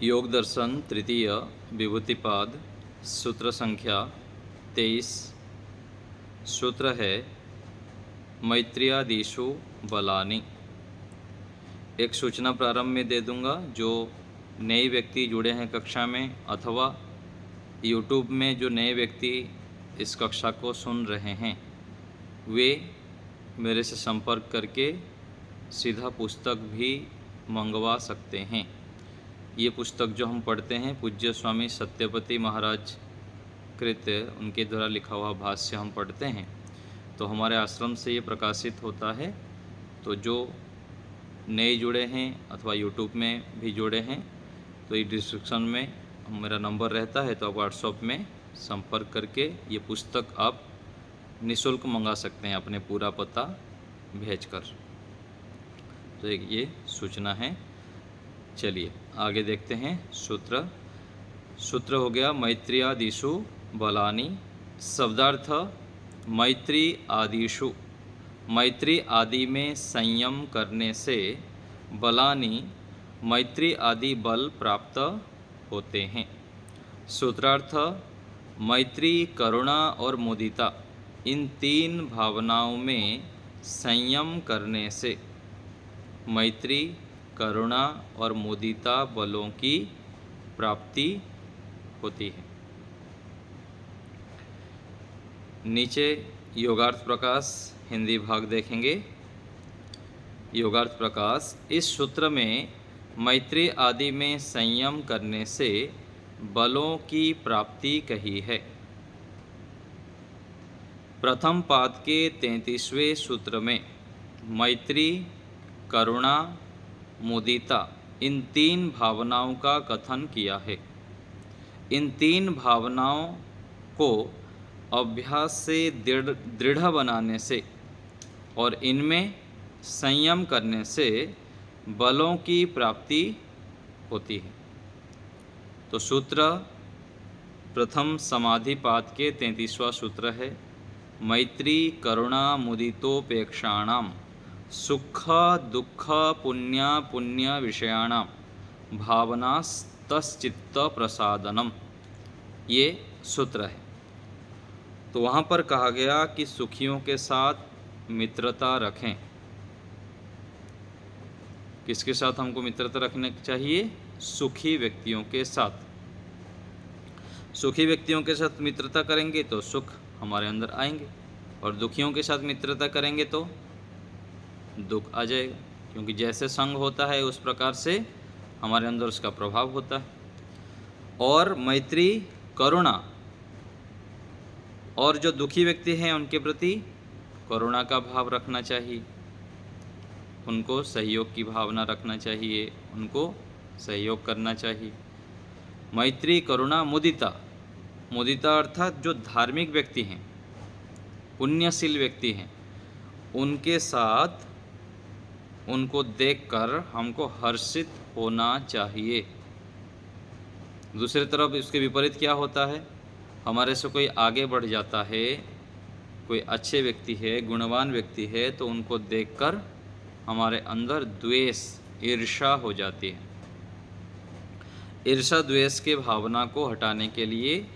योग दर्शन तृतीय विभूतिपाद सूत्र संख्या 23। सूत्र है मैत्रियादिषु बलानि। एक सूचना प्रारंभ में दे दूंगा। जो नए व्यक्ति जुड़े हैं कक्षा में अथवा यूट्यूब में जो नए व्यक्ति इस कक्षा को सुन रहे हैं वे मेरे से संपर्क करके सीधा पुस्तक भी मंगवा सकते हैं। ये पुस्तक जो हम पढ़ते हैं पूज्य स्वामी सत्यपति महाराज कृत उनके द्वारा लिखा हुआ भाष्य हम पढ़ते हैं, तो हमारे आश्रम से ये प्रकाशित होता है। तो जो नए जुड़े हैं अथवा यूट्यूब में भी जुड़े हैं तो ये डिस्क्रिप्शन में मेरा नंबर रहता है, तो आप व्हाट्सएप में संपर्क करके ये पुस्तक आप निःशुल्क मंगा सकते हैं अपने पूरा पता भेजकर। तो एक ये सूचना है। चलिए आगे देखते हैं। सूत्र हो गया मैत्रियादिषु बलानि। शब्दार्थ मैत्री आदिषु, मैत्री आदि में संयम करने से बलानि मैत्री आदि बल प्राप्त होते हैं। सूत्रार्थ मैत्री, करुणा और मुदिता इन तीन भावनाओं में संयम करने से मैत्री, करुणा और मुदिता बलों की प्राप्ति होती है। नीचे योगार्थ प्रकाश हिंदी भाग देखेंगे। योगार्थ प्रकाश, इस सूत्र में मैत्री आदि में संयम करने से बलों की प्राप्ति कही है। प्रथम पाद के 33वें सूत्र में मैत्री, करुणा, मुदिता इन तीन भावनाओं का कथन किया है। इन तीन भावनाओं को अभ्यास से दृढ़ बनाने से और इनमें संयम करने से बलों की प्राप्ति होती है। तो सूत्र प्रथम समाधि पाद के 33वां सूत्र है मैत्री, करुणा, मुदितोपेक्षाणाम सुख दुख पुण्य पुण्य विषयाणाम भावनास्तश्चित्त प्रसादनम। ये सूत्र है। तो वहाँ पर कहा गया कि सुखियों के साथ मित्रता रखें। किसके साथ हमको मित्रता रखनी चाहिए? सुखी व्यक्तियों के साथ। सुखी व्यक्तियों के साथ मित्रता करेंगे तो सुख हमारे अंदर आएंगे, और दुखियों के साथ मित्रता करेंगे तो दुख आ जाएगा, क्योंकि जैसे संग होता है उस प्रकार से हमारे अंदर उसका प्रभाव होता है। और मैत्री, करुणा, और जो दुखी व्यक्ति हैं उनके प्रति करुणा का भाव रखना चाहिए, उनको सहयोग की भावना रखना चाहिए, उनको सहयोग करना चाहिए। मैत्री, करुणा, मुदिता, मुदिता अर्थात जो धार्मिक व्यक्ति हैं, पुण्यशील व्यक्ति हैं, उनके साथ उनको देखकर हमको हर्षित होना चाहिए। दूसरी तरफ इसके विपरीत क्या होता है? हमारे से कोई आगे बढ़ जाता है, कोई अच्छे व्यक्ति है, गुणवान व्यक्ति है, तो उनको देखकर हमारे अंदर द्वेष, ईर्ष्या हो जाती है। ईर्ष्या द्वेष के भावना को हटाने के लिए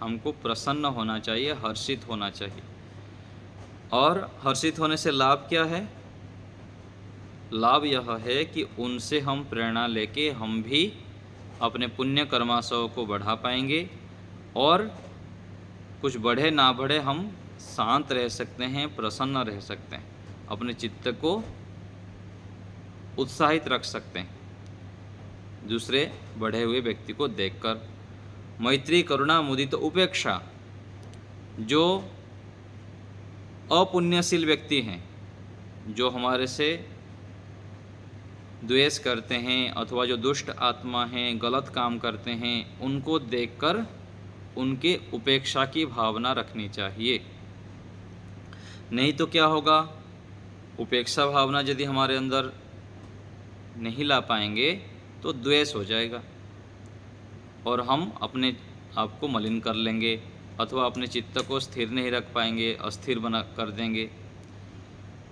हमको प्रसन्न होना चाहिए, हर्षित होना चाहिए। और हर्षित होने से लाभ क्या है? लाभ यह है कि उनसे हम प्रेरणा लेके हम भी अपने पुण्य कर्माशयों को बढ़ा पाएंगे, और कुछ बढ़े ना बढ़े हम शांत रह सकते हैं, प्रसन्न रह सकते हैं, अपने चित्त को उत्साहित रख सकते हैं दूसरे बढ़े हुए व्यक्ति को देखकर। मैत्री, करुणा, मुदिता, उपेक्षा, जो अपुण्यशील व्यक्ति हैं, जो हमारे से द्वेष करते हैं अथवा जो दुष्ट आत्मा हैं, गलत काम करते हैं, उनको देखकर उनके उपेक्षा की भावना रखनी चाहिए। नहीं तो क्या होगा? उपेक्षा भावना यदि हमारे अंदर नहीं ला पाएंगे तो द्वेष हो जाएगा, और हम अपने आप को मलिन कर लेंगे अथवा अपने चित्त को स्थिर नहीं रख पाएंगे, अस्थिर बना कर देंगे।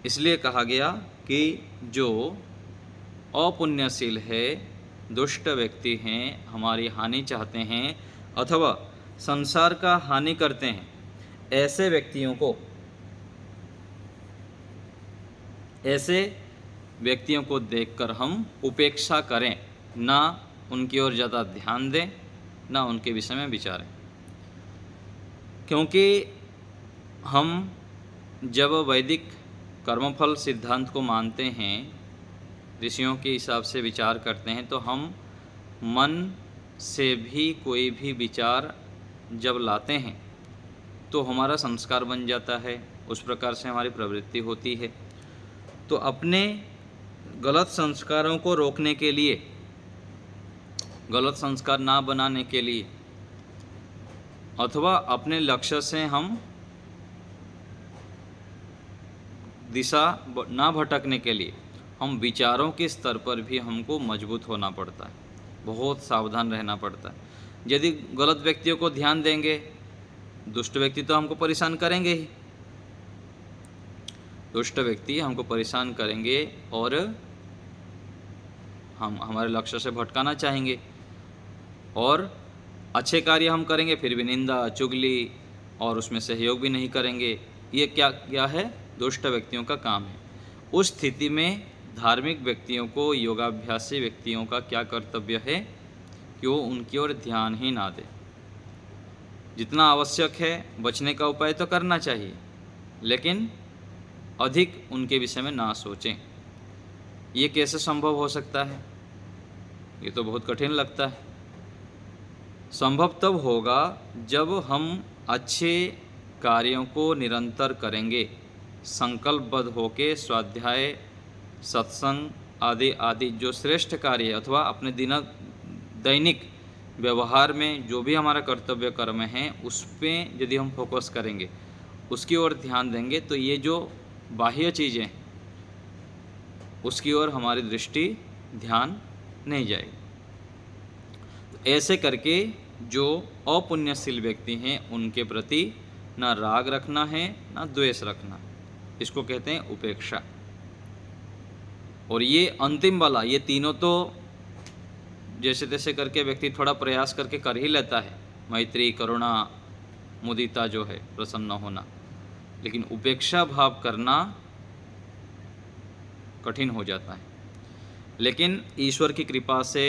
इसलिए कहा गया कि जो अपुण्यशील है, दुष्ट व्यक्ति हैं, हमारी हानि चाहते हैं अथवा संसार का हानि करते हैं, ऐसे व्यक्तियों को देखकर हम उपेक्षा करें, ना उनकी ओर ज़्यादा ध्यान दें, ना उनके विषय में विचारें। क्योंकि हम जब वैदिक कर्मफल सिद्धांत को मानते हैं, ऋषियों के हिसाब से विचार करते हैं, तो हम मन से भी कोई भी विचार जब लाते हैं तो हमारा संस्कार बन जाता है, उस प्रकार से हमारी प्रवृत्ति होती है। तो अपने गलत संस्कारों को रोकने के लिए, गलत संस्कार ना बनाने के लिए अथवा अपने लक्ष्य से हम दिशा ना भटकने के लिए हम विचारों के स्तर पर भी हमको मजबूत होना पड़ता है, बहुत सावधान रहना पड़ता है। यदि गलत व्यक्तियों को ध्यान देंगे, दुष्ट व्यक्ति तो हमको परेशान करेंगे ही, दुष्ट व्यक्ति हमको परेशान करेंगे और हम हमारे लक्ष्य से भटकाना चाहेंगे, और अच्छे कार्य हम करेंगे फिर भी निंदा, चुगली और उसमें सहयोग भी नहीं करेंगे। ये क्या है? दुष्ट व्यक्तियों का काम है। उस स्थिति में धार्मिक व्यक्तियों को, योगाभ्यासी व्यक्तियों का क्या कर्तव्य है कि वो उनकी ओर ध्यान ही ना दे। जितना आवश्यक है बचने का उपाय तो करना चाहिए, लेकिन अधिक उनके विषय में ना सोचें। ये कैसे संभव हो सकता है? ये तो बहुत कठिन लगता है। संभव तब होगा जब हम अच्छे कार्यों को निरंतर करेंगे, संकल्पबद्ध होके स्वाध्याय, सत्संग आदि जो श्रेष्ठ कार्य है अथवा अपने दैनिक व्यवहार में जो भी हमारा कर्तव्य कर्म है उस पर यदि हम फोकस करेंगे, उसकी ओर ध्यान देंगे, तो ये जो बाह्य चीज़ें उसकी ओर हमारी दृष्टि ध्यान नहीं जाएगी। तो ऐसे करके जो अपुण्यशील व्यक्ति हैं उनके प्रति ना राग रखना है, ना द्वेष रखना, इसको कहते हैं उपेक्षा। और ये अंतिम वाला, ये तीनों तो जैसे तैसे करके व्यक्ति थोड़ा प्रयास करके कर ही लेता है, मैत्री, करुणा, मुदिता जो है, प्रसन्न होना, लेकिन उपेक्षा भाव करना कठिन हो जाता है। लेकिन ईश्वर की कृपा से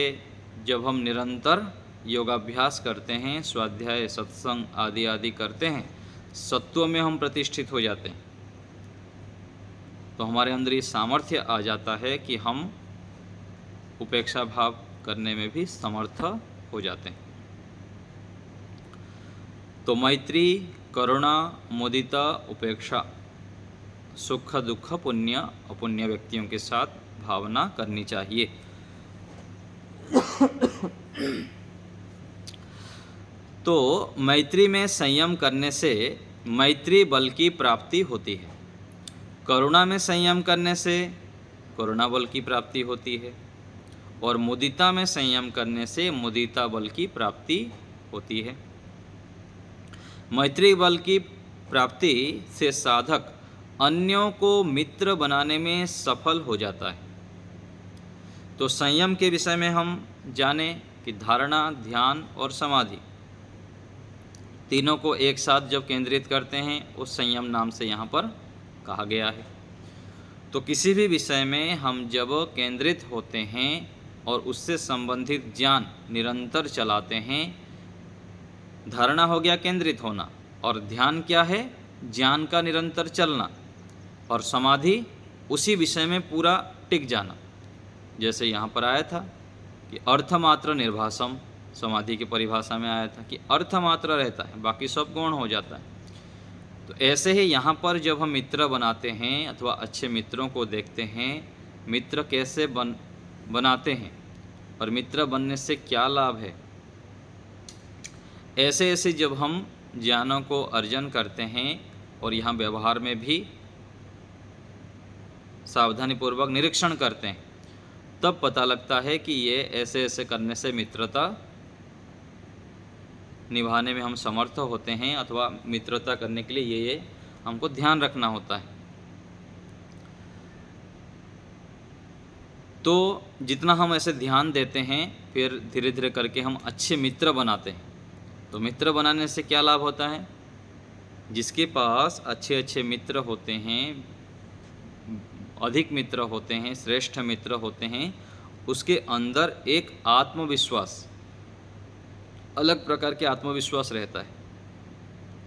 जब हम निरंतर योगाभ्यास करते हैं, स्वाध्याय, सत्संग आदि करते हैं, सत्व में हम प्रतिष्ठित हो जाते हैं, तो हमारे अंदर ये सामर्थ्य आ जाता है कि हम उपेक्षा भाव करने में भी समर्थ हो जाते हैं। तो मैत्री, करुणा, मुदिता, उपेक्षा, सुख दुख, पुण्य अपुण्य व्यक्तियों के साथ भावना करनी चाहिए। तो मैत्री में संयम करने से मैत्री बल की प्राप्ति होती है, करुणा में संयम करने से करुणा बल की प्राप्ति होती है, और मुदिता में संयम करने से मुदिता बल की प्राप्ति होती है। मैत्री बल की प्राप्ति से साधक अन्यों को मित्र बनाने में सफल हो जाता है। तो संयम के विषय में हम जानें कि धारणा, ध्यान और समाधि तीनों को एक साथ जब केंद्रित करते हैं, उस संयम नाम से यहाँ पर कहा गया है। तो किसी भी विषय में हम जब केंद्रित होते हैं और उससे संबंधित ज्ञान निरंतर चलाते हैं, धारणा हो गया केंद्रित होना, और ध्यान क्या है? ज्ञान का निरंतर चलना, और समाधि उसी विषय में पूरा टिक जाना। जैसे यहाँ पर आया था कि अर्थमात्र निर्भासम, समाधि की परिभाषा में आया था कि अर्थमात्र रहता है, बाकी सब गौण हो जाता है। तो ऐसे ही यहाँ पर जब हम मित्र बनाते हैं अथवा अच्छे मित्रों को देखते हैं, मित्र कैसे बनाते हैं और मित्र बनने से क्या लाभ है, ऐसे जब हम ज्ञानों को अर्जन करते हैं और यहाँ व्यवहार में भी सावधानीपूर्वक निरीक्षण करते हैं, तब पता लगता है कि ये ऐसे करने से मित्रता निभाने में हम समर्थ होते हैं, अथवा मित्रता करने के लिए ये हमको ध्यान रखना होता है। तो जितना हम ऐसे ध्यान देते हैं फिर धीरे धीरे करके हम अच्छे मित्र बनाते हैं। तो मित्र बनाने से क्या लाभ होता है? जिसके पास अच्छे अच्छे मित्र होते हैं, अधिक मित्र होते हैं, श्रेष्ठ मित्र होते हैं, उसके अंदर एक आत्मविश्वास, अलग प्रकार के आत्मविश्वास रहता है।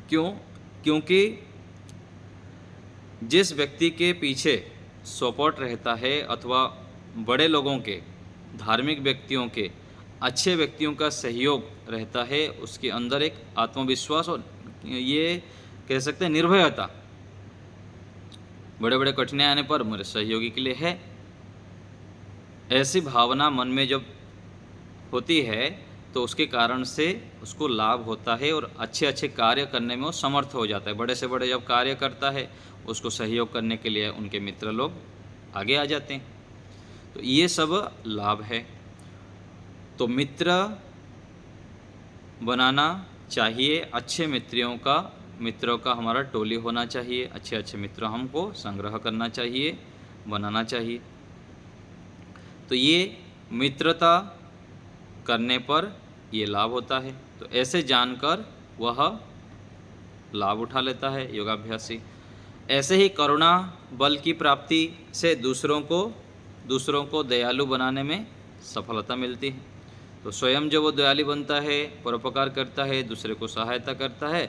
क्यों? क्योंकि जिस व्यक्ति के पीछे सपोर्ट रहता है अथवा बड़े लोगों के, धार्मिक व्यक्तियों के, अच्छे व्यक्तियों का सहयोग रहता है, उसके अंदर एक आत्मविश्वास और ये कह सकते हैं निर्भयता, बड़े बड़े कठिनाई आने पर मेरे सहयोगी के लिए है, ऐसी भावना मन में जब होती है तो उसके कारण से उसको लाभ होता है और अच्छे अच्छे कार्य करने में वो समर्थ हो जाता है। बड़े से बड़े जब कार्य करता है उसको सहयोग करने के लिए उनके मित्र लोग आगे आ जाते हैं। तो ये सब लाभ है। तो मित्र बनाना चाहिए, अच्छे मित्रों का हमारा टोली होना चाहिए, अच्छे अच्छे मित्र हमको संग्रह करना चाहिए, बनाना चाहिए। तो ये मित्रता करने पर ये लाभ होता है। तो ऐसे जानकर वह लाभ उठा लेता है योगाभ्यासी। ऐसे ही करुणा बल की प्राप्ति से दूसरों को दयालु बनाने में सफलता मिलती है। तो स्वयं जब वो दयालु बनता है, परोपकार करता है, दूसरे को सहायता करता है,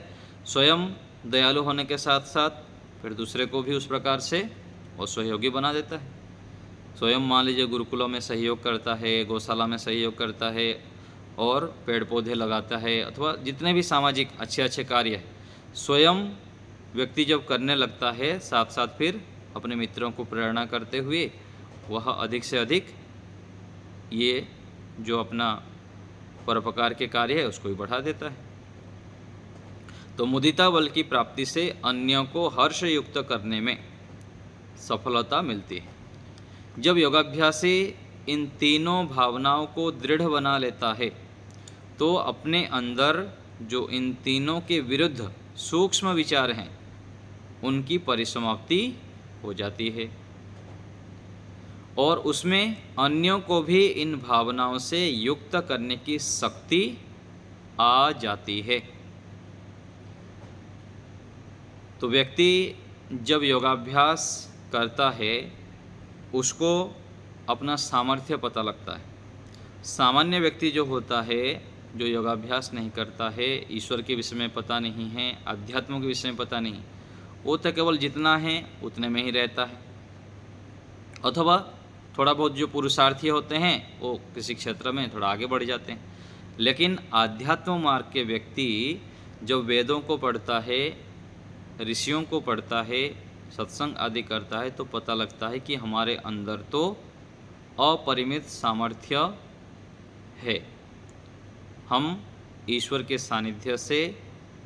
स्वयं दयालु होने के साथ साथ फिर दूसरे को भी उस प्रकार से वो सहयोगी बना देता है। स्वयं मान लीजिए गुरुकुलों में सहयोग करता है, गौशाला में सहयोग करता है और पेड़ पौधे लगाता है, अथवा जितने भी सामाजिक अच्छे अच्छे कार्य है, स्वयं व्यक्ति जब करने लगता है, साथ साथ फिर अपने मित्रों को प्रेरणा करते हुए वह अधिक से अधिक ये जो अपना परोपकार के कार्य है उसको भी बढ़ा देता है। तो मुदिता बल की प्राप्ति से अन्यों को हर्ष युक्त करने में सफलता मिलती है। जब योगाभ्यासी इन तीनों भावनाओं को दृढ़ बना लेता है तो अपने अंदर जो इन तीनों के विरुद्ध सूक्ष्म विचार हैं उनकी परिसमाप्ति हो जाती है और उसमें अन्यों को भी इन भावनाओं से युक्त करने की शक्ति आ जाती है। तो व्यक्ति जब योगाभ्यास करता है उसको अपना सामर्थ्य पता लगता है। सामान्य व्यक्ति जो होता है, जो योगाभ्यास नहीं करता है, ईश्वर के विषय में पता नहीं है, अध्यात्म के विषय में पता नहीं, वो तो केवल जितना है उतने में ही रहता है। अथवा थोड़ा बहुत जो पुरुषार्थी होते हैं वो किसी क्षेत्र में थोड़ा आगे बढ़ जाते हैं। लेकिन आध्यात्म मार्ग के व्यक्ति जब वेदों को पढ़ता है, ऋषियों को पढ़ता है, सत्संग आदि करता है, तो पता लगता है कि हमारे अंदर तो अपरिमित सामर्थ्य है। हम ईश्वर के सानिध्य से,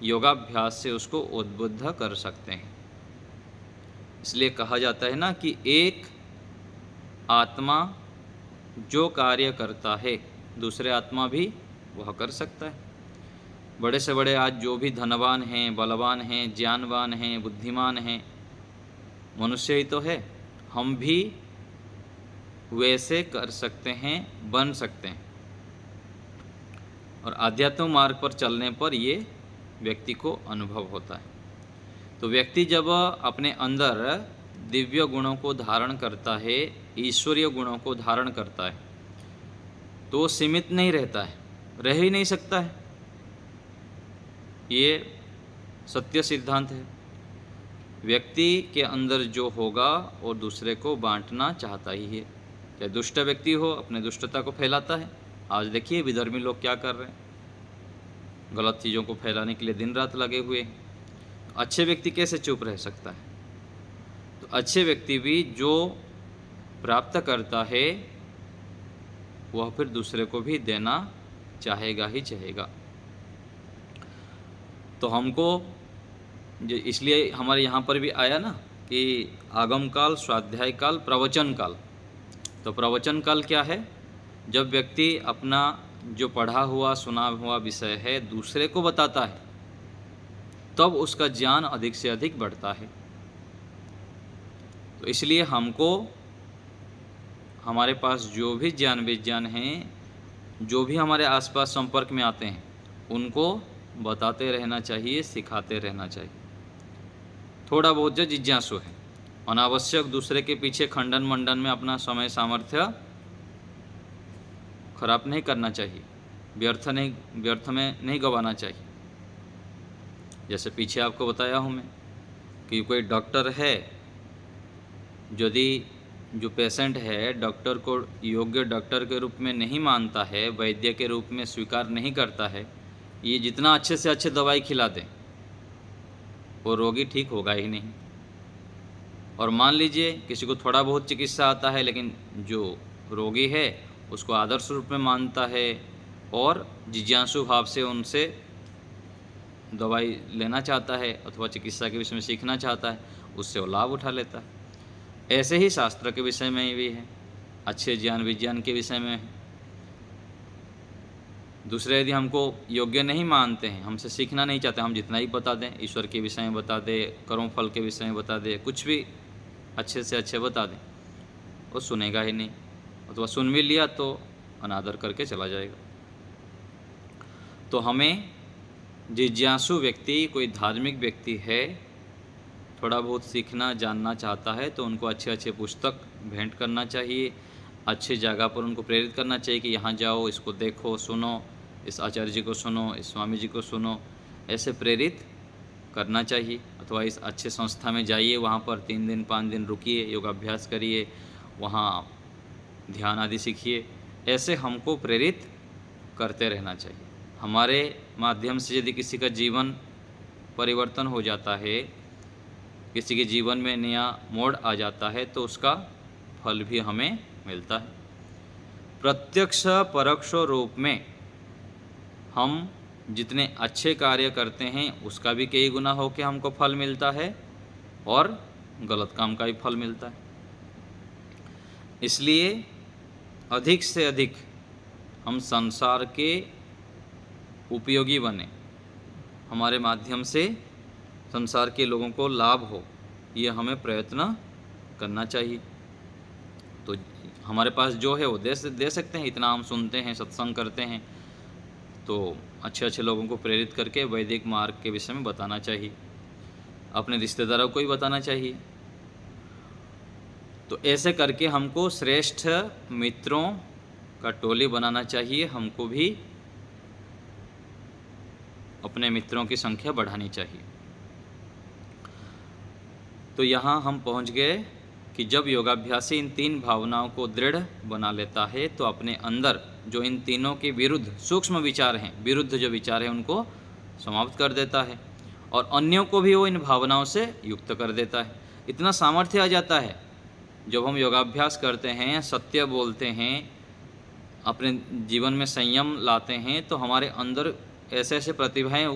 योगाभ्यास से उसको उद्बुद्ध कर सकते हैं। इसलिए कहा जाता है ना कि एक आत्मा जो कार्य करता है दूसरे आत्मा भी वह कर सकता है। बड़े से बड़े आज जो भी धनवान हैं, बलवान हैं, ज्ञानवान हैं, बुद्धिमान हैं, मनुष्य ही तो है। हम भी वैसे कर सकते हैं, बन सकते हैं। और आध्यात्म मार्ग पर चलने पर ये व्यक्ति को अनुभव होता है। तो व्यक्ति जब अपने अंदर दिव्य गुणों को धारण करता है, ईश्वरीय गुणों को धारण करता है, तो सीमित नहीं रहता है, रह ही नहीं सकता है। ये सत्य सिद्धांत है। व्यक्ति के अंदर जो होगा वो दूसरे को बांटना चाहता ही है। चाहे दुष्ट व्यक्ति हो, अपने दुष्टता को फैलाता है। आज देखिए विधर्मी लोग क्या कर रहे हैं, गलत चीज़ों को फैलाने के लिए दिन रात लगे हुए हैं। अच्छे व्यक्ति कैसे चुप रह सकता है? तो अच्छे व्यक्ति भी जो प्राप्त करता है वह फिर दूसरे को भी देना चाहेगा ही चाहेगा। तो हमको जो इसलिए हमारे यहाँ पर भी आया ना कि आगम काल, स्वाध्याय काल, प्रवचन काल। तो प्रवचन काल क्या है? जब व्यक्ति अपना जो पढ़ा हुआ सुना हुआ विषय है दूसरे को बताता है तब उसका ज्ञान अधिक से अधिक बढ़ता है। तो इसलिए हमको हमारे पास जो भी ज्ञान विज्ञान हैं, जो भी हमारे आसपास संपर्क में आते हैं, उनको बताते रहना चाहिए, सिखाते रहना चाहिए। थोड़ा बहुत जो जिज्ञासु है, अनावश्यक दूसरे के पीछे खंडन मंडन में अपना समय सामर्थ्य खराब नहीं करना चाहिए, व्यर्थ में नहीं गंवाना चाहिए। जैसे पीछे आपको बताया हूँ मैं कि कोई डॉक्टर है, यदि जो पेशेंट है डॉक्टर को योग्य डॉक्टर के रूप में नहीं मानता है, वैद्य के रूप में स्वीकार नहीं करता है, ये जितना अच्छे से अच्छे दवाई खिला दें, वो रोगी ठीक होगा ही नहीं। और मान लीजिए किसी को थोड़ा बहुत चिकित्सा आता है, लेकिन जो रोगी है उसको आदर्श रूप में मानता है और जिज्ञासु भाव से उनसे दवाई लेना चाहता है अथवा चिकित्सा के विषय में सीखना चाहता है, उससे वो लाभ उठा लेता है। ऐसे ही शास्त्र के विषय में भी है, अच्छे ज्ञान विज्ञान के विषय में है। दूसरे यदि हमको योग्य नहीं मानते हैं, हमसे सीखना नहीं चाहते, हम जितना ही बता दें, ईश्वर के विषय में बता दें, कर्म फल के विषय में बता दें, कुछ भी अच्छे से अच्छे बता दें, वो सुनेगा ही नहीं, अथवा सुन भी लिया तो अनादर करके चला जाएगा। तो हमें जिज्ञासु व्यक्ति, कोई धार्मिक व्यक्ति है, थोड़ा बहुत सीखना जानना चाहता है, तो उनको अच्छे अच्छे पुस्तक भेंट करना चाहिए, अच्छी जगह पर उनको प्रेरित करना चाहिए कि यहाँ जाओ, इसको देखो, सुनो, इस आचार्य जी को सुनो, इस स्वामी जी को सुनो, ऐसे प्रेरित करना चाहिए। अथवा इस अच्छे संस्था में जाइए, वहाँ पर 3 दिन 5 दिन रुकिए, योगाभ्यास करिए, वहाँ ध्यान आदि सीखिए। ऐसे हमको प्रेरित करते रहना चाहिए। हमारे माध्यम से यदि किसी का जीवन परिवर्तन हो जाता है, किसी के जीवन में नया मोड़ आ जाता है, तो उसका फल भी हमें मिलता है। प्रत्यक्ष परोक्ष रूप में हम जितने अच्छे कार्य करते हैं उसका भी कई गुना होकर हमको फल मिलता है और गलत काम का भी फल मिलता है। इसलिए अधिक से अधिक हम संसार के उपयोगी बने, हमारे माध्यम से संसार के लोगों को लाभ हो, ये हमें प्रयत्न करना चाहिए। तो हमारे पास जो है वो दे सकते हैं, इतना हम सुनते हैं, सत्संग करते हैं, तो अच्छे अच्छे लोगों को प्रेरित करके वैदिक मार्ग के विषय में बताना चाहिए, अपने रिश्तेदारों को ही बताना चाहिए। तो ऐसे करके हमको श्रेष्ठ मित्रों का टोली बनाना चाहिए, हमको भी अपने मित्रों की संख्या बढ़ानी चाहिए। तो यहाँ हम पहुँच गए कि जब योगाभ्यासी इन 3 भावनाओं को दृढ़ बना लेता है, तो अपने अंदर जो इन तीनों के विरुद्ध सूक्ष्म विचार हैं, विरुद्ध जो विचार हैं, उनको समाप्त कर देता है और अन्यों को भी वो इन भावनाओं से युक्त कर देता है। इतना सामर्थ्य आ जाता है जब हम योगाभ्यास करते हैं, सत्य बोलते हैं, अपने जीवन में संयम लाते हैं, तो हमारे अंदर ऐसे ऐसे प्रतिभाएं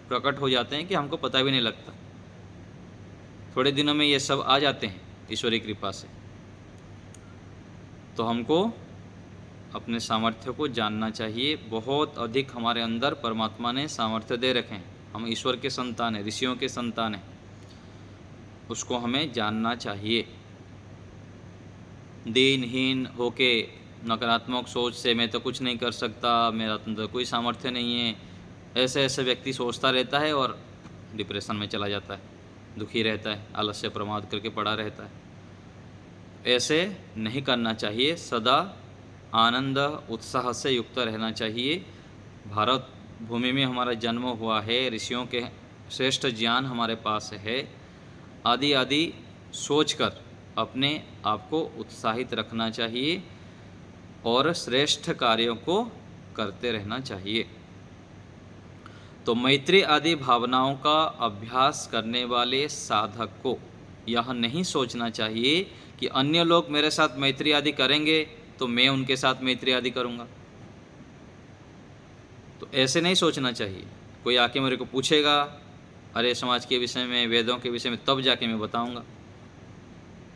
प्रकट हो जाते हैं कि हमको पता भी नहीं लगता। थोड़े दिनों में ये सब आ जाते हैं ईश्वरी कृपा से। तो हमको अपने सामर्थ्य को जानना चाहिए। बहुत अधिक हमारे अंदर परमात्मा ने सामर्थ्य दे रखे हैं, हम ईश्वर के संतान हैं, ऋषियों के संतान हैं, उसको हमें जानना चाहिए। दीनहीन होके नकारात्मक सोच से मैं तो कुछ नहीं कर सकता, मेरा तो कोई सामर्थ्य नहीं है, ऐसे ऐसे व्यक्ति सोचता रहता है और डिप्रेशन में चला जाता है, दुखी रहता है, आलस्य प्रमाद करके पड़ा रहता है। ऐसे नहीं करना चाहिए, सदा आनंद उत्साह से युक्त रहना चाहिए। भारत भूमि में हमारा जन्म हुआ है, ऋषियों के श्रेष्ठ ज्ञान हमारे पास है, आदि आदि सोचकर अपने आप को उत्साहित रखना चाहिए और श्रेष्ठ कार्यों को करते रहना चाहिए। तो मैत्री आदि भावनाओं का अभ्यास करने वाले साधक को यह नहीं सोचना चाहिए कि अन्य लोग मेरे साथ मैत्री आदि करेंगे तो मैं उनके साथ मैत्री आदि करूँगा। तो ऐसे नहीं सोचना चाहिए। कोई आके मेरे को पूछेगा अरे समाज के विषय में, वेदों के विषय में, तब जाके मैं बताऊँगा।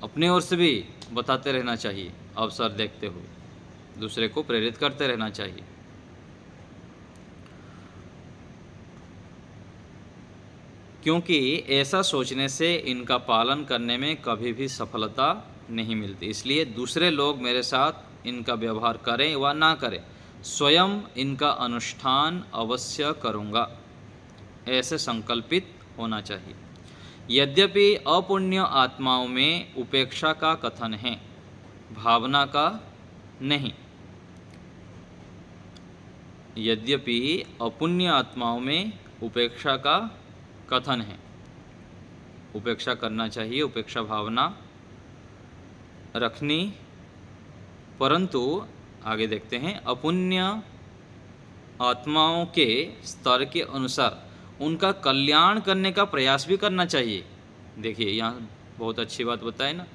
अपने ओर से भी बताते रहना चाहिए, अवसर देखते हुए दूसरे को प्रेरित करते रहना चाहिए। क्योंकि ऐसा सोचने से इनका पालन करने में कभी भी सफलता नहीं मिलती। इसलिए दूसरे लोग मेरे साथ इनका व्यवहार करें व ना करें, स्वयं इनका अनुष्ठान अवश्य करूँगा, ऐसे संकल्पित होना चाहिए। यद्यपि अपुण्य आत्माओं में उपेक्षा का कथन है, भावना का नहीं। यद्यपि अपुण्य आत्माओं में उपेक्षा का कथन है, उपेक्षा करना चाहिए, उपेक्षा भावना रखनी, परंतु आगे देखते हैं, अपुण्य आत्माओं के स्तर के अनुसार उनका कल्याण करने का प्रयास भी करना चाहिए। देखिए यहाँ बहुत अच्छी बात बताए ना,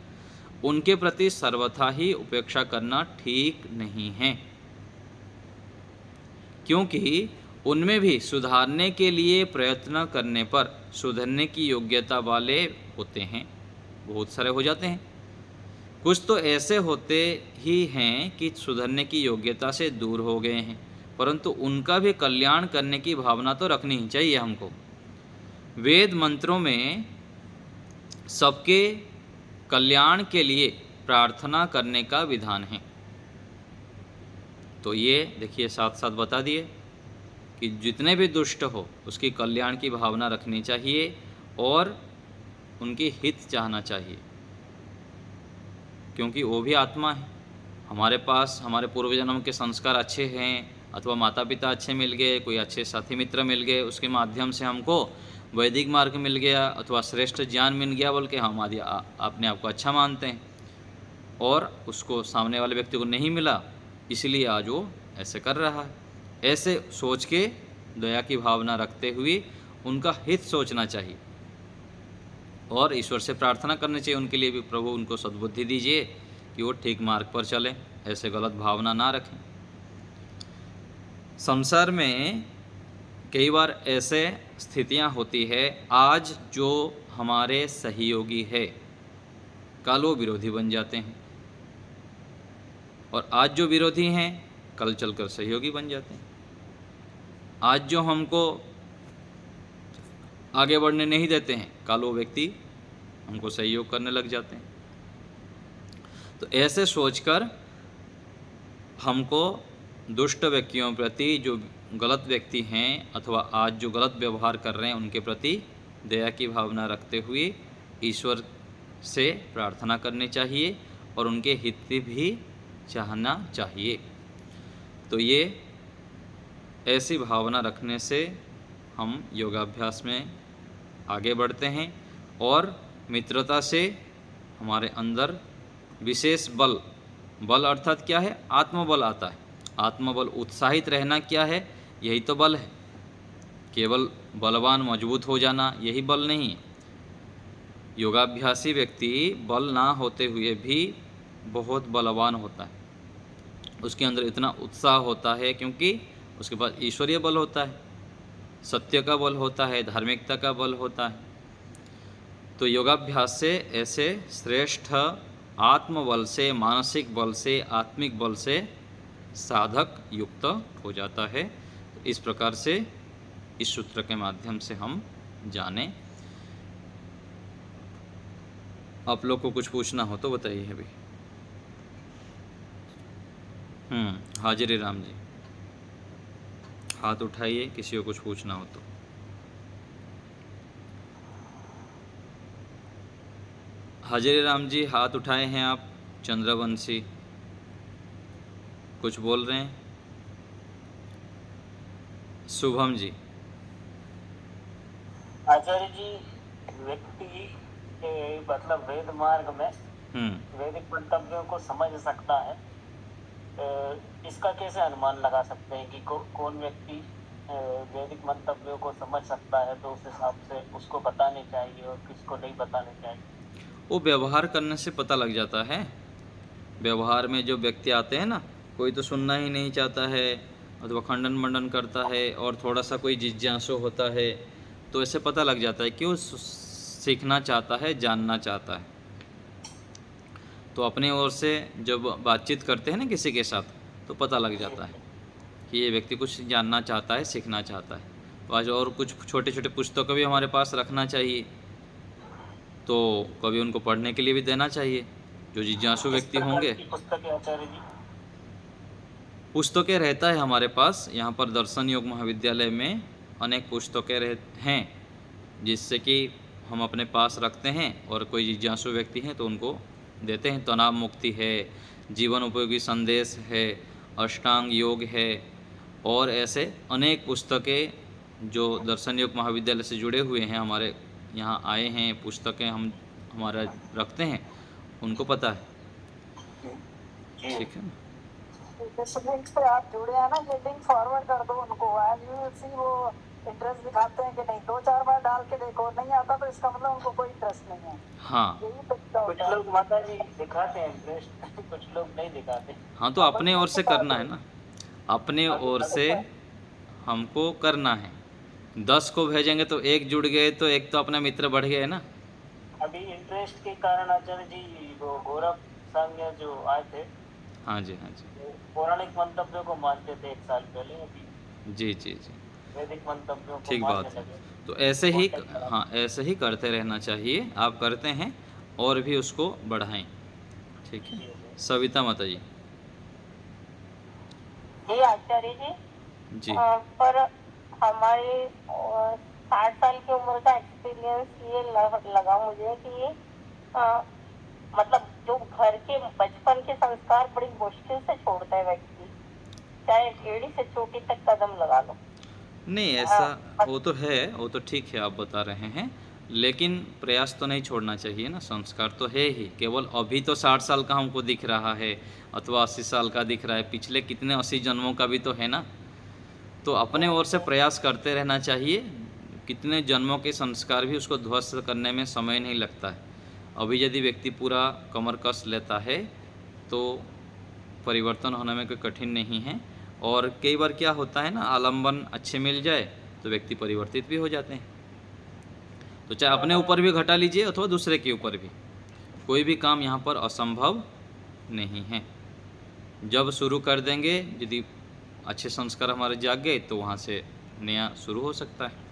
उनके प्रति सर्वथा ही उपेक्षा करना ठीक नहीं है, क्योंकि उनमें भी सुधारने के लिए प्रयत्न करने पर सुधरने की योग्यता वाले होते हैं, बहुत सारे हो जाते हैं। कुछ तो ऐसे होते ही हैं कि सुधरने की योग्यता से दूर हो गए हैं, परंतु उनका भी कल्याण करने की भावना तो रखनी ही चाहिए हमको। वेद मंत्रों में सबके कल्याण के लिए प्रार्थना करने का विधान है। तो ये देखिए साथ साथ बता दिए कि जितने भी दुष्ट हो उसकी कल्याण की भावना रखनी चाहिए और उनकी हित चाहना चाहिए, क्योंकि वो भी आत्मा है। हमारे पास हमारे पूर्व जन्म के संस्कार अच्छे हैं, अथवा माता पिता अच्छे मिल गए, कोई अच्छे साथी मित्र मिल गए, उसके माध्यम से हमको वैदिक मार्ग मिल गया अथवा श्रेष्ठ ज्ञान मिल गया बोल के हम आदि अपने आप को अच्छा मानते हैं, और उसको सामने वाले व्यक्ति को नहीं मिला, इसलिए आज वो ऐसे कर रहा है। ऐसे सोच के दया की भावना रखते हुए उनका हित सोचना चाहिए और ईश्वर से प्रार्थना करनी चाहिए उनके लिए भी, प्रभु उनको सद्बुद्धि दीजिए कि वो ठीक मार्ग पर चलें, ऐसे गलत भावना ना रखें। संसार में कई बार ऐसे स्थितियां होती है, आज जो हमारे सहयोगी है कल वो विरोधी बन जाते हैं, और आज जो विरोधी हैं कल चलकर सहयोगी बन जाते हैं। आज जो हमको आगे बढ़ने नहीं देते हैं कल वो व्यक्ति हमको सहयोग करने लग जाते हैं। तो ऐसे सोचकर हमको दुष्ट व्यक्तियों प्रति, जो गलत व्यक्ति हैं अथवा आज जो गलत व्यवहार कर रहे हैं उनके प्रति दया की भावना रखते हुए ईश्वर से प्रार्थना करनी चाहिए और उनके हित भी चाहना चाहिए। तो ये ऐसी भावना रखने से हम योगाभ्यास में आगे बढ़ते हैं और मित्रता से हमारे अंदर विशेष बल, बल अर्थात क्या है, आत्मबल आता है। आत्मबल, उत्साहित रहना क्या है, यही तो बल है। केवल बलवान मजबूत हो जाना यही बल नहीं है। योगाभ्यासी व्यक्ति बल ना होते हुए भी बहुत बलवान होता है, उसके अंदर इतना उत्साह होता है क्योंकि उसके पास ईश्वरीय बल होता है, सत्य का बल होता है, धार्मिकता का बल होता है। तो योगाभ्यास से ऐसे श्रेष्ठ आत्मबल से, मानसिक बल से, आत्मिक बल से साधक युक्त हो जाता है। तो इस प्रकार से इस सूत्र के माध्यम से हम जाने। आप लोग को कुछ पूछना हो तो बताइए अभी। हाजिर राम जी, हाथ उठाइए किसी को कुछ पूछना हो तो। हाजिर राम जी हाथ उठाए हैं आप। चंद्रवंशी कुछ बोल रहे हैं। शुभम जी। आचार्य जी, व्यक्ति मतलब वेद मार्ग में वैदिक मंतव्यों को समझ सकता है, इसका कैसे अनुमान लगा सकते हैं कि कौन व्यक्ति वैदिक मंतव्यों को समझ सकता है, तो उस हिसाब से उसको बताने चाहिए और किसको नहीं बताने चाहिए? वो व्यवहार करने से पता लग जाता है। व्यवहार में जो व्यक्ति आते हैं ना, कोई तो सुनना ही नहीं चाहता है अथवा खंडन मंडन करता है और थोड़ा सा कोई जिज्ञासु होता है, तो ऐसे पता लग जाता है कि वो सीखना चाहता है, जानना चाहता है। तो अपनी ओर से जब बातचीत करते हैं ना किसी के साथ, तो पता लग जाता है कि ये व्यक्ति कुछ जानना चाहता है, सीखना चाहता है। आज और कुछ छोटे छोटे पुस्तक भी हमारे पास रखना चाहिए, तो कभी उनको पढ़ने के लिए भी देना चाहिए। जो जिज्ञासु किस व्यक्ति प्रकार होंगे। की पुस्तकें आचार्य जी? पुस्तकें रहता है हमारे पास यहाँ पर दर्शन योग महाविद्यालय में अनेक पुस्तकें हैं, जिससे कि हम अपने पास रखते हैं और कोई जिज्ञासु व्यक्ति हैं तो उनको देते हैं। तनाव मुक्ति है, जीवन उपयोगी संदेश है, अष्टांग योग है और ऐसे अनेक पुस्तकें जो दर्शन योग महाविद्यालय से जुड़े हुए हैं हमारे यहाँ आए हैं, पुस्तकें हम हमारा रखते हैं, उनको पता है। जी। ठीक है ना। जिस लिंक से आप जुड़े हैं ना, ये लिंक फॉरवर्ड कर दो उनको। एंड यू विल सी वो इंटरेस्ट दिखाते हैं कि नहीं। 2-4 बार डाल के देखो, नहीं आता तो इसका मतलब उनको कोई इंटरेस्ट नहीं है। हाँ यही तरीका कुछ होता है। लोग माता जी दिखाते हैं इंटरेस्ट, कुछ लोग नहीं दिखाते। हाँ, तो अपने ओर से करना है ना, अपने ओर से हमको करना है। 10 को भेजेंगे तो एक जुड़ गए तो एक तो अपना मित्र बढ़ गया है ना। अभी इंटरेस्ट के कारण आचार्य जी वो गौरव सांग्या जो आए थे, हाँ जी, हाँ जी, वो पौराणिक मंतव्यों को मानते थे 1 साल पहले, अभी जी जी जी, वैदिक मंतव्यों को ठीक बात मानने है। लगे। तो ऐसे ही कॉन्टेक्ट करा। हाँ, ऐसे ही करते रहना चाहिए। आप करते हैं और भी उसको बढ़ाएं। ठीक है। जी, जी। सविता माता जी। जी आचार्य जी, जी पर हमारे 60 साल की उम्र का एक्सपीरियंस ये लगा मुझे कि मतलब जो घर के बचपन के संस्कार बड़ी मुश्किल से छोड़ता है व्यक्ति, चाहे एड़ी से चोटी तक कदम लगा लो। नहीं, ऐसा वो तो है, वो तो ठीक है आप बता रहे हैं, लेकिन प्रयास तो नहीं छोड़ना चाहिए ना। संस्कार तो है ही, केवल अभी तो 60 साल का हमको दिख रहा है अथवा 80 साल का दिख रहा है, पिछले कितने 80 जन्मों का भी तो है ना। तो अपने ओर से प्रयास करते रहना चाहिए। कितने जन्मों के संस्कार भी उसको ध्वस्त करने में समय नहीं लगता है। अभी यदि व्यक्ति पूरा कमर कस लेता है तो परिवर्तन होने में कोई कठिन नहीं है। और कई बार क्या होता है ना, आलम्बन अच्छे मिल जाए तो व्यक्ति परिवर्तित भी हो जाते हैं। तो चाहे अपने ऊपर भी घटा लीजिए अथवा दूसरे के ऊपर भी, कोई भी काम यहाँ पर असंभव नहीं है। जब शुरू कर देंगे, यदि अच्छे संस्कार हमारे जाग गए तो वहाँ से नया शुरू हो सकता है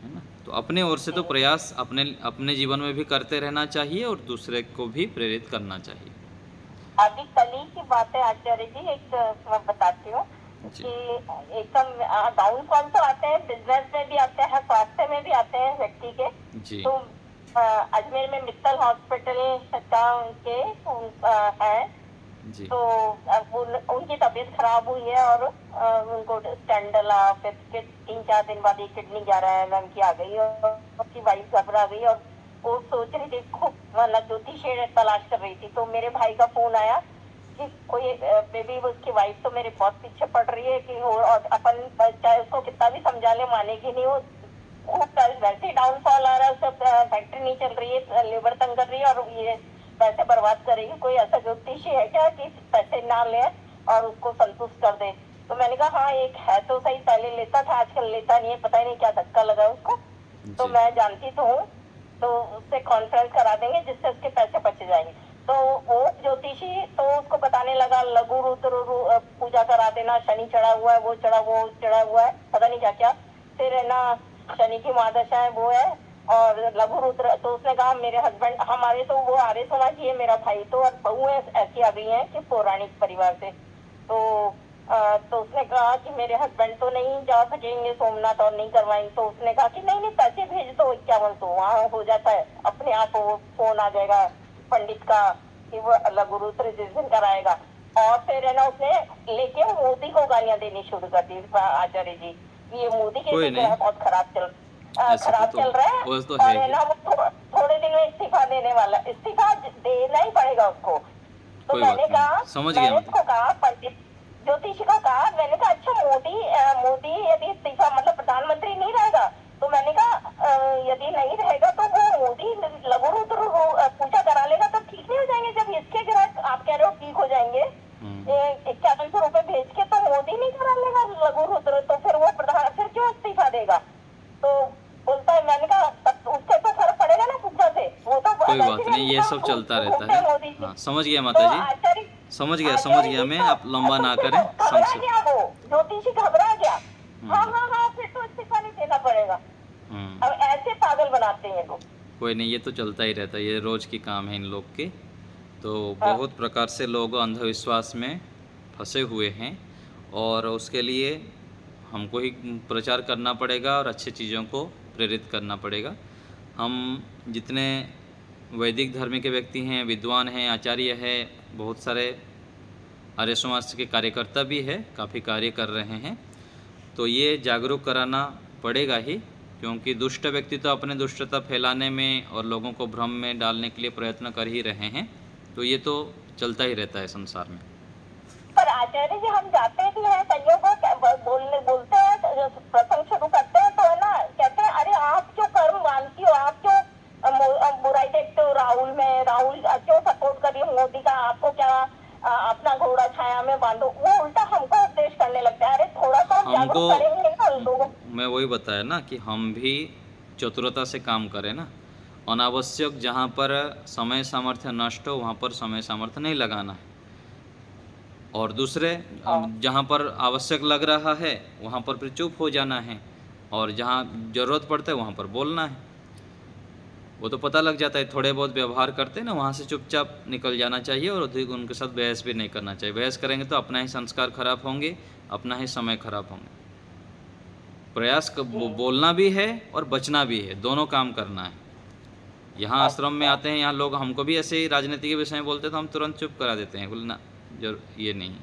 ना। तो अपने ओर से तो प्रयास अपने जीवन में भी करते रहना चाहिए और दूसरे को भी प्रेरित करना चाहिए। अभी कल ही की बात है आचार्य जी, एक मैं बताती हूँ जी। कि एकदम डाउनफॉल तो आते हैं, बिजनेस में भी आते हैं, स्वास्थ्य में भी आते हैं व्यक्ति के। जी तो अजमेर में मित्तल हॉस्पिटल के है, जी तो उनकी तबीयत खराब हुई है और उनको स्टेंट डला। फिर 3-4 दिन बाद एक किडनी 11 mm की आ गई और उसकी वाइफ घबरा गई और वो सोच रही थी, खूब मतलब ज्योतिषी तलाश कर रही थी। तो मेरे भाई का फोन आया कि कोई बेबी, उसकी वाइफ तो मेरे बहुत पीछे पड़ रही है कि वो, और अपन चाहे उसको कितना भी समझा ले मानेगी नहीं। वो खूब वैसे ही डाउनफॉल आ रहा है, सब फैक्ट्री नहीं चल रही है, लेबर तंग कर रही है और ये पैसे बर्बाद करेगी। कोई ऐसा ज्योतिषी है क्या कि पैसे ना ले और उसको संतुष्ट कर दे? तो मैंने कहा हाँ, एक है तो सही, पहले लेता था आजकल लेता नहीं है, पता ही नहीं क्या धक्का लगा उसको। तो जी। मैं जानती तो हूँ, तो उससे कॉन्फ्रेंस करा देंगे जिससे उसके पैसे बच जाएंगे। तो वो ज्योतिषी तो उसको बताने लगा लघु रुद्र पूजा करा देना, शनि चढ़ा हुआ है, वो चढ़ा हुआ है, पता नहीं क्या क्या। फिर है ना शनि की महादशा है, वो है, और लघु रुद्र। तो उसने कहा मेरे हस्बैंड, हमारे तो वो आर्य समाज ही है मेरा भाई, तो और बहू ऐसी आ गई है कि पौराणिक परिवार से। तो उसने कहा कि मेरे हस्बैंड तो नहीं जा सकेंगे सोमनाथ और नहीं करवाएंगे। तो उसने कहा कि नहीं पैसे भेज दो 5100, वहाँ हो जाता है अपने आप। वो फोन आ जाएगा पंडित का कि वो लघु रुद्र जिस दिन कराएगा। और फिर है ना उसने लेके मोदी को गालियां देनी शुरू कर दी आचार्य जी, ये मोदी के कोई नहीं, बहुत खराब ऐसा तो चल रहा है। वो तो और है है ही। ना वो थोड़े दिन में इस्तीफा देने वाला, इस्तीफा देना ही पड़ेगा उसको। तो कोई मैंने बात कहा, नहीं, समझ गया मैंने मतलब। उसको कहा, पंडित ज्योतिषी को कहा, मैंने कहा अच्छा मोदी यदि इस्तीफा मतलब प्रधानमंत्री नहीं रहेगा, तो मैंने कहा यदि नहीं रहेगा तो वो मोदी लघु रुद्र पूजा करा लेगा तो ठीक नहीं हो जाएंगे? जब इसके ग्रह आप कह रहे हो ठीक हो जाएंगे 5100 रुपए भेज के, तो मोदी नहीं करा लेगा लघु रुद्र, तो फिर वो प्रधान फिर क्यों इस्तीफा देगा? तो बोलता है, मैंने कहा उससे तो फर्क पड़ेगा ना पूजा से, वो तो कोई बात नहीं, ये सब चलता रहता है। मोदी जी। हाँ, समझ गया तो माता जी, आचार्य समझ गया मैं। आप लंबा ना करें, घबरा संक्षिप्त। गया, वो ज्योतिषी घबरा गया। हाँ फिर तो इस्तीफा नहीं देना पड़ेगा। अब ऐसे पागल बनाते हैं लोग। कोई नहीं, ये तो चलता ही रहता है, ये रोज की काम है इन लोग के। तो बहुत प्रकार से लोग अंधविश्वास में फंसे हुए हैं और उसके लिए हमको ही प्रचार करना पड़ेगा और अच्छी चीज़ों को प्रेरित करना पड़ेगा। हम जितने वैदिक धर्म के व्यक्ति हैं, विद्वान हैं, आचार्य हैं, बहुत सारे आर्य समाज के कार्यकर्ता भी है, काफ़ी कार्य कर रहे हैं, तो ये जागरूक कराना पड़ेगा ही, क्योंकि दुष्ट व्यक्ति तो अपने दुष्टता फैलाने में और लोगों को भ्रम में डालने के लिए प्रयत्न कर ही रहे हैं, तो ये तो चलता ही रहता है संसार में। पर आचार्य जी हम जाते भी हैं संयोग बोलते हैं, प्रसंग शुरू करते हैं तो है ना, कहते हैं अरे आप क्यों कर्म मानती हो, आप क्यों बुराई देखते हो राहुल में, राहुल क्यों सपोर्ट करिए मोदी का, आपको क्या अपना घोड़ा छाया में बांधो। वो उल्टा हमको उपदेश करने लगता है। अरे थोड़ा सा जागरूक करेंगे ना लोगों। मैं वही बताया ना कि हम भी चतुरता से काम करें ना, अनावश्यक जहाँ पर समय सामर्थ्य नष्ट हो वहाँ पर समय सामर्थ्य नहीं लगाना है, और दूसरे जहाँ पर आवश्यक लग रहा है वहाँ पर फिर चुप हो जाना है, और जहाँ ज़रूरत पड़ता है वहाँ पर बोलना है। वो तो पता लग जाता है, थोड़े बहुत व्यवहार करते हैं ना, वहाँ से चुपचाप निकल जाना चाहिए और अधिक उनके साथ बहस भी नहीं करना चाहिए। बहस करेंगे तो अपना ही संस्कार खराब होंगे, अपना ही समय खराब होंगे। प्रयास बोलना भी है और बचना भी है, दोनों काम करना है। यहाँ आश्रम में आते हैं, यहाँ लोग हमको भी ऐसे ही राजनीति के विषय में बोलते हैं तो हम तुरंत चुप करा देते हैं, बोलना जो ये नहीं,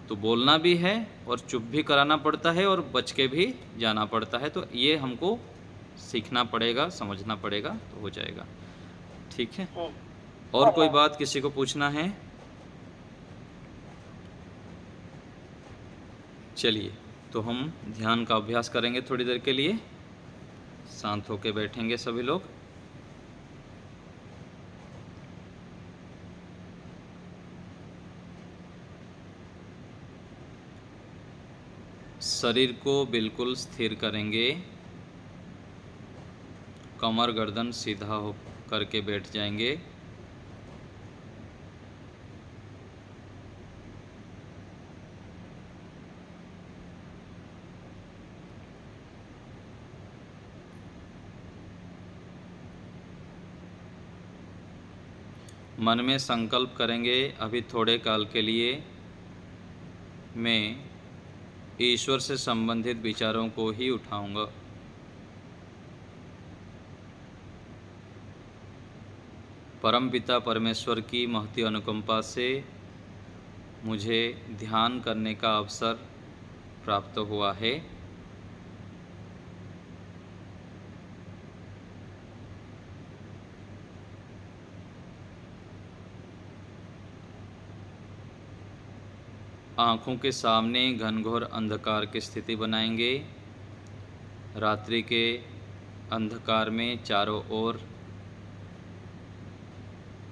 तो बोलना भी है और चुप भी कराना पड़ता है और बच के भी जाना पड़ता है। तो ये हमको सीखना पड़ेगा, समझना पड़ेगा, तो हो जाएगा। ठीक है, और कोई बात किसी को पूछना है? चलिए, तो हम ध्यान का अभ्यास करेंगे थोड़ी देर के लिए। शांत होकर बैठेंगे सभी लोग। शरीर को बिल्कुल स्थिर करेंगे, कमर गर्दन सीधा हो करके बैठ जाएंगे। मन में संकल्प करेंगे, अभी थोड़े काल के लिए मैं ईश्वर से संबंधित विचारों को ही उठाऊंगा। परमपिता परमेश्वर की महती अनुकंपा से मुझे ध्यान करने का अवसर प्राप्त हुआ है। आँखों के सामने घनघोर अंधकार की स्थिति बनाएंगे। रात्रि के अंधकार में चारों ओर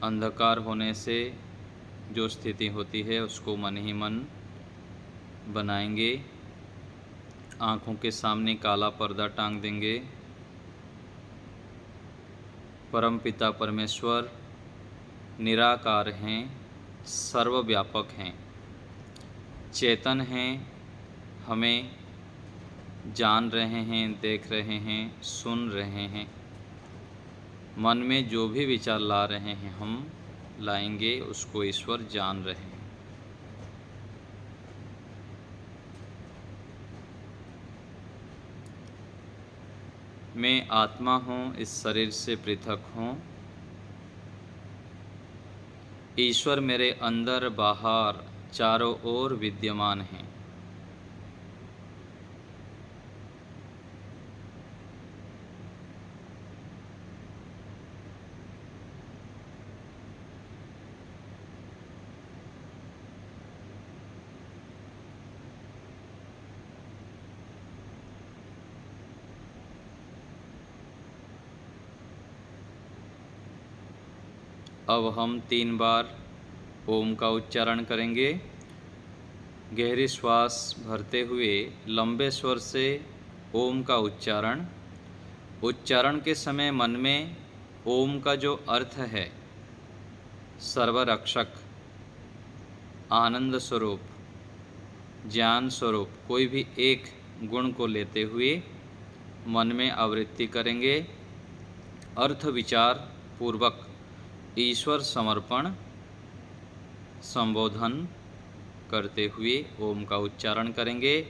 अंधकार होने से जो स्थिति होती है उसको मन ही मन बनाएंगे। आँखों के सामने काला पर्दा टांग देंगे। परमपिता परमेश्वर निराकार हैं, सर्वव्यापक हैं, चेतन हैं, हमें जान रहे हैं, देख रहे हैं, सुन रहे हैं। मन में जो भी विचार ला रहे हैं हम लाएंगे, उसको ईश्वर जान रहे हैं। मैं आत्मा हूँ, इस शरीर से पृथक हूँ। ईश्वर मेरे अंदर बाहर चारों ओर विद्यमान हैं। अब हम 3 बार ओम का उच्चारण करेंगे। गहरी श्वास भरते हुए लंबे स्वर से ओम का उच्चारण। उच्चारण के समय मन में ओम का जो अर्थ है, सर्वरक्षक, आनंद स्वरूप, ज्ञान स्वरूप, कोई भी एक गुण को लेते हुए मन में आवृत्ति करेंगे। अर्थ विचार पूर्वक ईश्वर समर्पण संबोधन करते हुए ओम का उच्चारण करेंगे।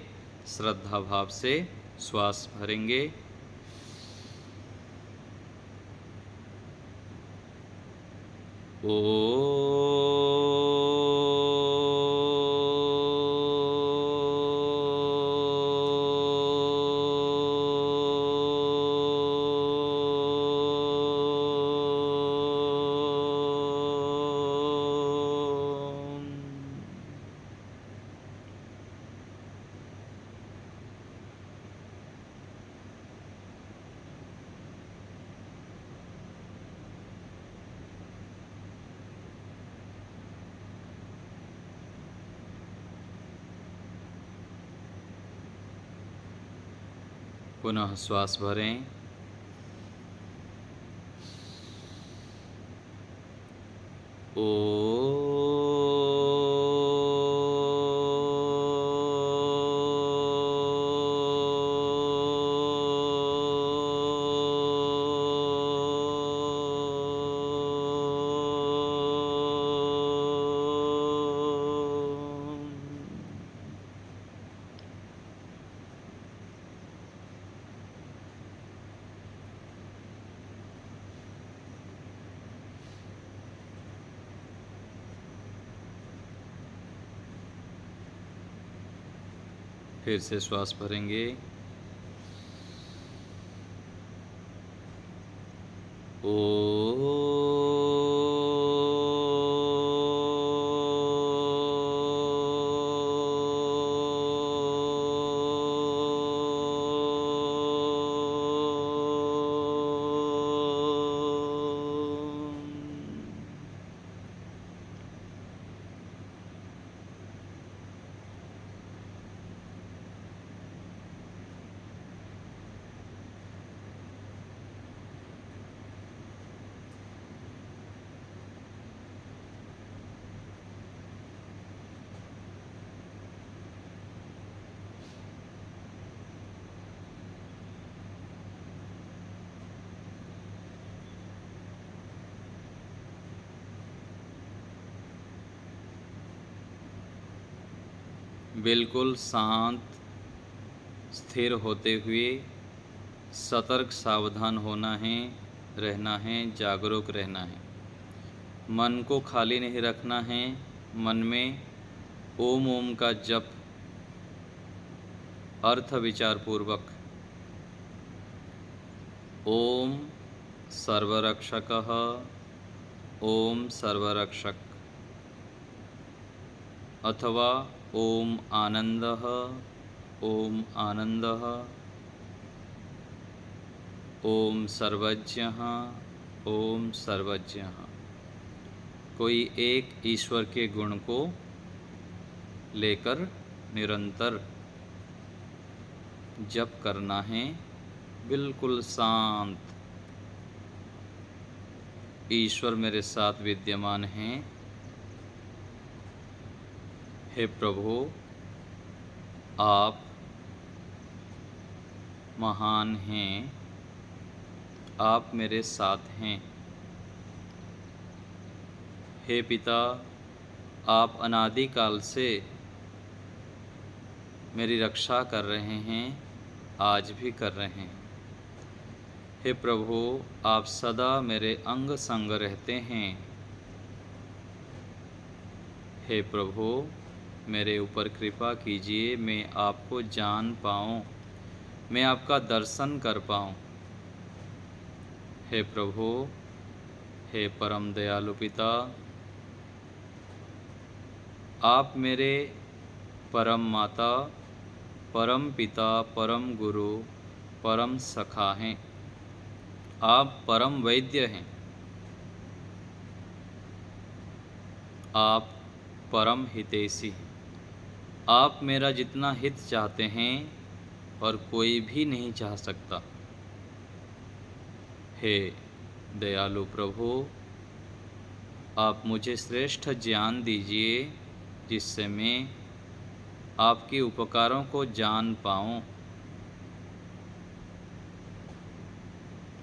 श्रद्धा भाव से श्वास भरेंगे। पुनः श्वास भरें। फिर से श्वास भरेंगे। बिल्कुल शांत स्थिर होते हुए सतर्क सावधान होना है, रहना है, जागरूक रहना है। मन को खाली नहीं रखना है। मन में ओम ओम का जप अर्थ विचार पूर्वक ओम सर्वरक्षकः, ओम सर्वरक्षक, अथवा ओम आनंदः, ओम आनंदः, ओम सर्वज्ञः, ओम सर्वज्ञः। कोई एक ईश्वर के गुण को लेकर निरंतर जप करना है। बिल्कुल शांत। ईश्वर मेरे साथ विद्यमान हैं। हे प्रभु, आप महान हैं, आप मेरे साथ हैं। हे पिता, आप अनादिकाल से मेरी रक्षा कर रहे हैं, आज भी कर रहे हैं। हे प्रभु, आप सदा मेरे अंग संग रहते हैं। हे प्रभु, मेरे ऊपर कृपा कीजिए, मैं आपको जान पाऊँ, मैं आपका दर्शन कर पाऊँ। हे प्रभु, हे परम दयालु पिता, आप मेरे परम माता, परम पिता, परम गुरु, परम सखा हैं। आप परम वैद्य हैं। आप परम हितैषी हैं। आप मेरा जितना हित चाहते हैं और कोई भी नहीं चाह सकता। हे दयालु प्रभु, आप मुझे श्रेष्ठ ज्ञान दीजिए, जिससे मैं आपके उपकारों को जान पाऊँ।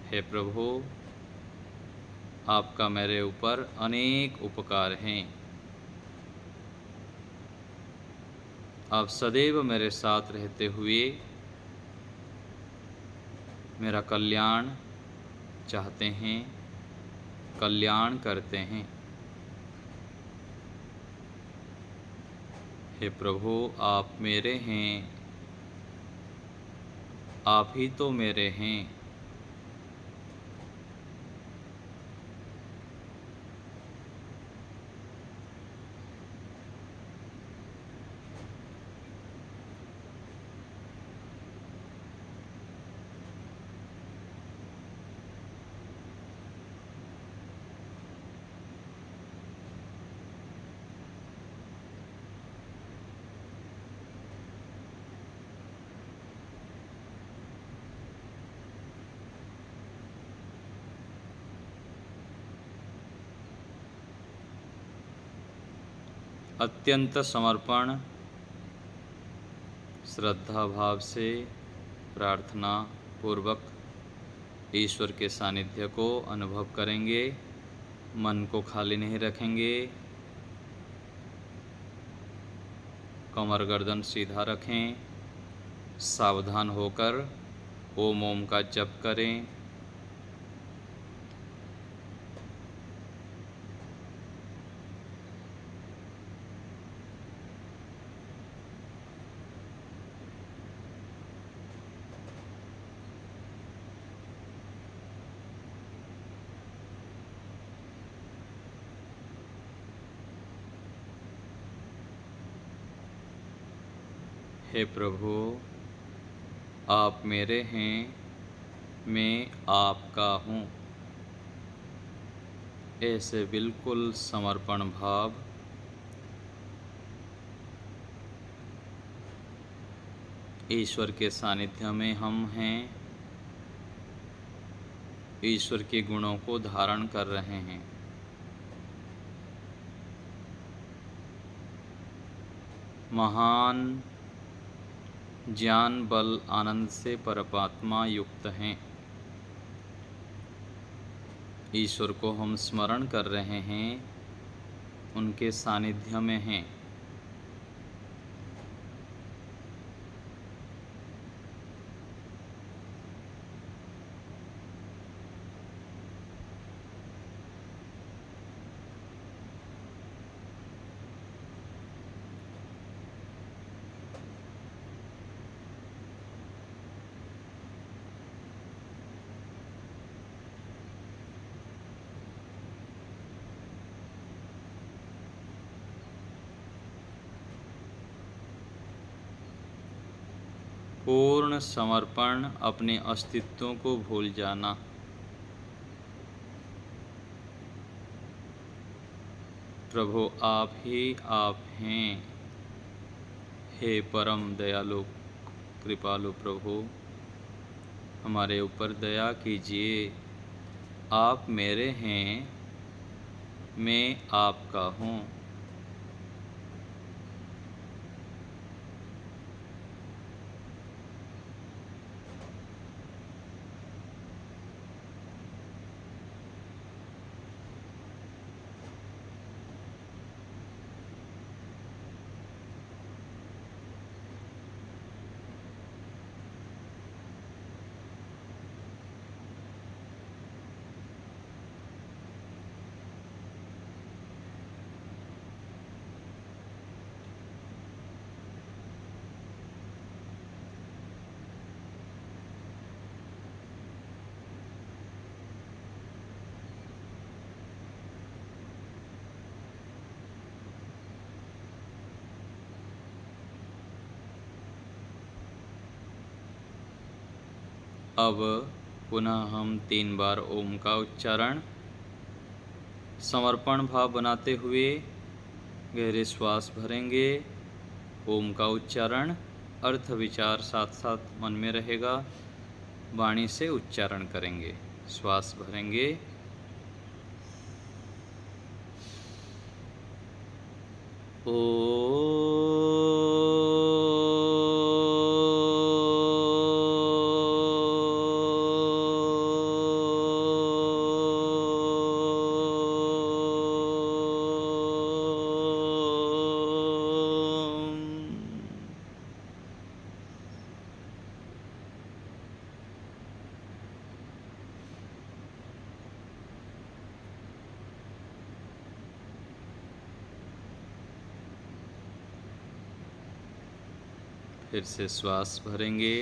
हे प्रभु, आपका मेरे ऊपर अनेक उपकार हैं। आप सदैव मेरे साथ रहते हुए मेरा कल्याण चाहते हैं, कल्याण करते हैं। हे प्रभु, आप मेरे हैं, आप ही तो मेरे हैं। अत्यंत समर्पण श्रद्धा भाव से प्रार्थना पूर्वक ईश्वर के सानिध्य को अनुभव करेंगे। मन को खाली नहीं रखेंगे। कमर गर्दन सीधा रखें। सावधान होकर ओम ओम का जप करें। हे प्रभु, आप मेरे हैं, मैं आपका हूँ। ऐसे बिल्कुल समर्पण भाव ईश्वर के सानिध्य में हम हैं, ईश्वर के गुणों को धारण कर रहे हैं। महान ज्ञान बल आनंद से परमात्मा युक्त हैं। ईश्वर को हम स्मरण कर रहे हैं, उनके सानिध्य में हैं। पूर्ण समर्पण, अपने अस्तित्व को भूल जाना। प्रभु, आप ही आप हैं। हे परम दयालु कृपालु प्रभु, हमारे ऊपर दया कीजिए। आप मेरे हैं, मैं आपका हूँ। अब पुनः हम 3 बार ओम का उच्चारण समर्पण भाव बनाते हुए गहरे श्वास भरेंगे। ओम का उच्चारण अर्थ विचार साथ साथ मन में रहेगा। वाणी से उच्चारण करेंगे। श्वास भरेंगे। फिर से श्वास भरेंगे।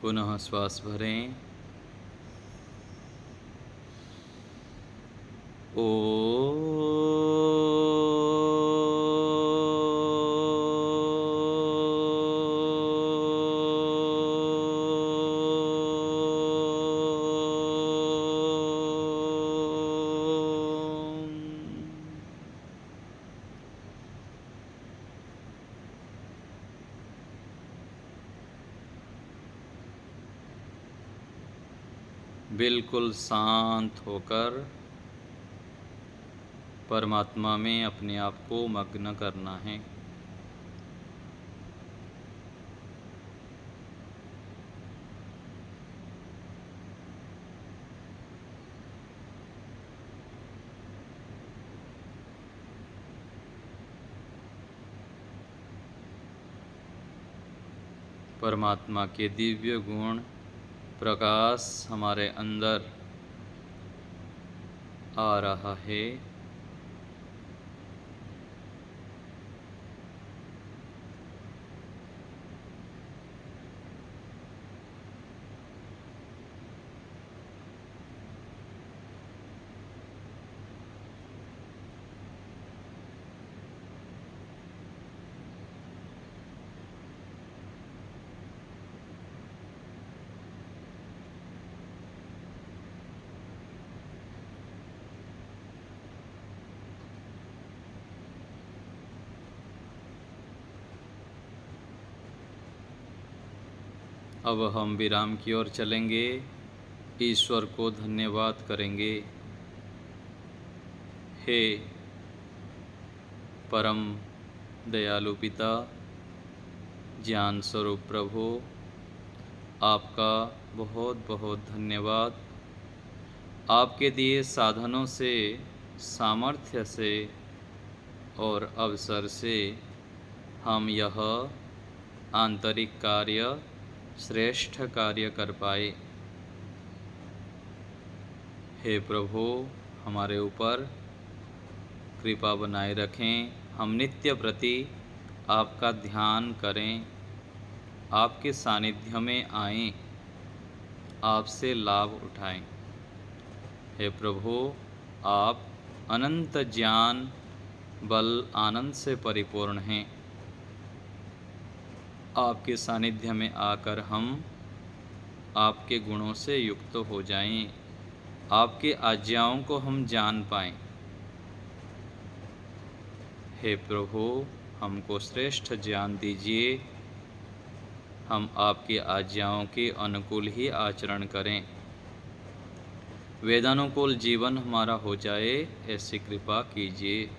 पुनः श्वास भरें। बिल्कुल शांत होकर परमात्मा में अपने आप को मग्न करना है। परमात्मा के दिव्य गुण प्रकाश हमारे अंदर आ रहा है। अब हम विराम की ओर चलेंगे। ईश्वर को धन्यवाद करेंगे। हे परम दयालु पिता, ज्ञान स्वरूप प्रभु, आपका बहुत बहुत धन्यवाद। आपके दिए साधनों से, सामर्थ्य से और अवसर से हम यह आंतरिक कार्य, श्रेष्ठ कार्य कर पाए। हे प्रभु, हमारे ऊपर कृपा बनाए रखें। हम नित्य प्रति आपका ध्यान करें, आपके सानिध्य में आएं, आपसे लाभ उठाएं। हे प्रभु, आप अनंत ज्ञान, बल, आनंद से परिपूर्ण हैं। आपके सानिध्य में आकर हम आपके गुणों से युक्त हो जाएं, आपके आज्ञाओं को हम जान पाएं। हे प्रभु, हमको श्रेष्ठ ज्ञान दीजिए। हम आपकी आज्ञाओं के अनुकूल ही आचरण करें। वेदानुकूल जीवन हमारा हो जाए, ऐसी कृपा कीजिए।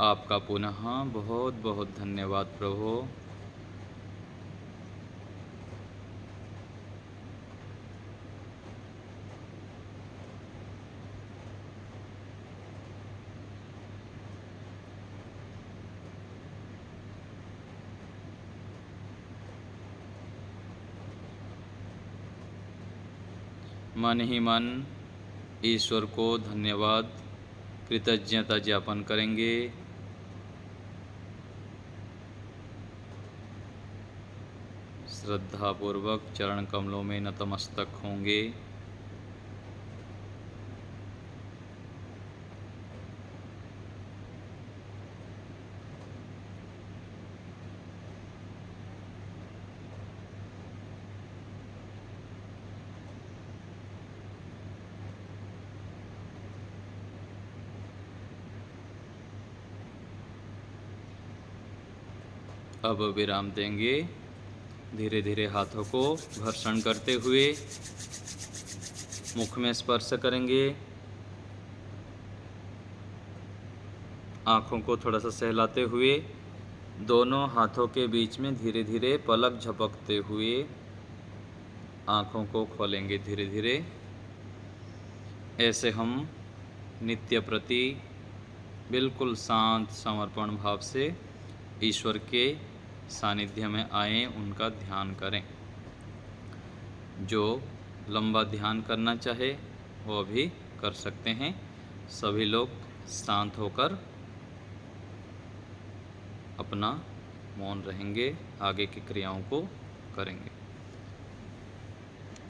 आपका पुनः बहुत बहुत धन्यवाद प्रभु। मन ही मन ईश्वर को धन्यवाद, कृतज्ञता ज्ञापन करेंगे। श्रद्धापूर्वक चरण कमलों में नतमस्तक होंगे। अब विराम देंगे। धीरे धीरे हाथों को घर्षण करते हुए मुख में स्पर्श करेंगे। आँखों को थोड़ा सा सहलाते हुए दोनों हाथों के बीच में धीरे धीरे पलक झपकते हुए आँखों को खोलेंगे धीरे धीरे। ऐसे हम नित्य प्रति बिल्कुल शांत समर्पण भाव से ईश्वर के सानिध्य में आएं, उनका ध्यान करें। जो लंबा ध्यान करना चाहे वो भी कर सकते हैं। सभी लोग शांत होकर अपना मौन रहेंगे, आगे की क्रियाओं को करेंगे।